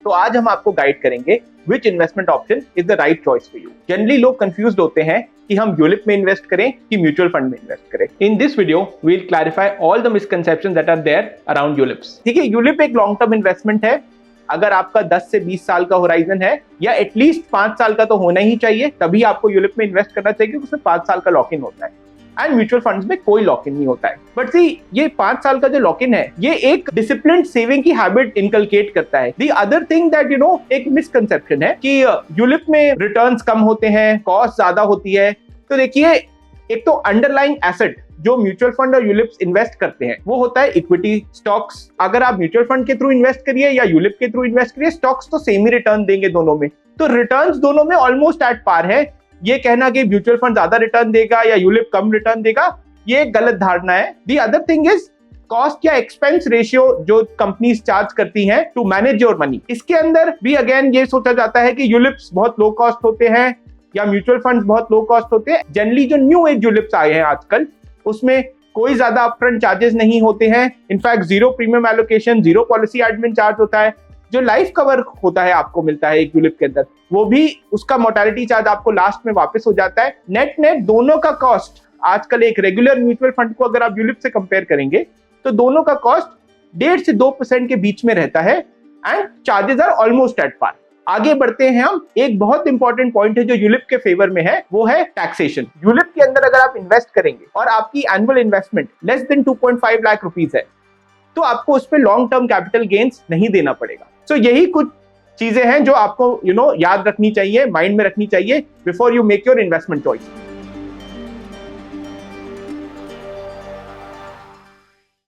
तो आज हम आपको गाइड करेंगे which investment option is the right choice for you. Generally लोग कंफ्यूज्ड होते हैं कि हम यूलिप में इन्वेस्ट करें कि म्यूचुअल फंड में इन्वेस्ट करें। In this video we will clarify all the misconceptions that are there around ULIPs. ठीक है, यूलिप एक लॉन्ग टर्म इन्वेस्टमेंट है। अगर आपका 10 से 20 साल का होराइजन है या एटलीस्ट 5 साल का तो होना ही चाहिए, तभी आपको यूलिप में इन्वेस्ट करना चाहिए क्योंकि उसमें 5 साल का लॉक इन होता है। एंड म्यूचुअल फंड्स में कोई लॉक इन नहीं होता है। बट सी, ये 5 साल का जो लॉक इन है, ये एक डिसिप्लिन्ड सेविंग की हैबिट इनकलकेट करता है। द अदर थिंग दैट एक मिसकंसेप्शन है कि यूलिप में रिटर्न्स कम होते हैं, कॉस्ट ज्यादा होती है। तो देखिए, एक तो अंडरलाइंग एसेट जो म्यूचुअल फंड और यूलिप्स इन्वेस्ट करते हैं वो होता है इक्विटी स्टॉक्स। अगर आप म्यूचुअल फंड के थ्रू इन्वेस्ट करिए या यूलिप के थ्रू इन्वेस्ट करिए, स्टॉक्स तो सेम ही रिटर्न देंगे दोनों में। तो रिटर्न्स दोनों में ऑलमोस्ट एट पार है। ये कहना कि म्यूचुअल फंड ज्यादा रिटर्न देगा या यूलिप कम रिटर्न देगा, ये एक गलत धारणा है। The other thing is cost या एक्सपेंस रेशियो जो कंपनीज चार्ज करती हैं टू मैनेज योर मनी, इसके अंदर भी अगेन ये सोचा जाता है कि यूलिप्स बहुत लो कॉस्ट होते हैं या म्यूचुअल फंड्स बहुत लो कॉस्ट होते हैं। जनरली जो न्यू एज यूलिप्स आए हैं आजकल, उसमें कोई ज्यादा अपफ्रंट चार्जेस नहीं होते हैं। In fact zero premium allocation, zero policy admin charge होता है। जो लाइफ कवर होता है आपको मिलता है एक यूलिप के अंदर, वो भी उसका मोर्टेलिटी चार्ज आपको लास्ट में वापस हो जाता है। नेट नेट दोनों का कॉस्ट आजकल एक रेगुलर म्यूचुअल फंड को अगर आप यूलिप से कंपेयर करेंगे तो दोनों का कॉस्ट 1.5 से 2% के बीच में रहता है and charges are almost at par. आगे बढ़ते हैं हम। एक बहुत इंपॉर्टेंट पॉइंट है जो यूलिप के फेवर में है, वो है टैक्सेशन। यूलिप के अंदर अगर आप इन्वेस्ट करेंगे और आपकी annual investment less than 2.5 lakh rupees है, तो आपको उस पर लॉन्ग टर्म कैपिटल गेन्स नहीं देना पड़ेगा। सो यही कुछ चीजें हैं जो आपको याद रखनी चाहिए, माइंड में रखनी चाहिए before you make your investment choice.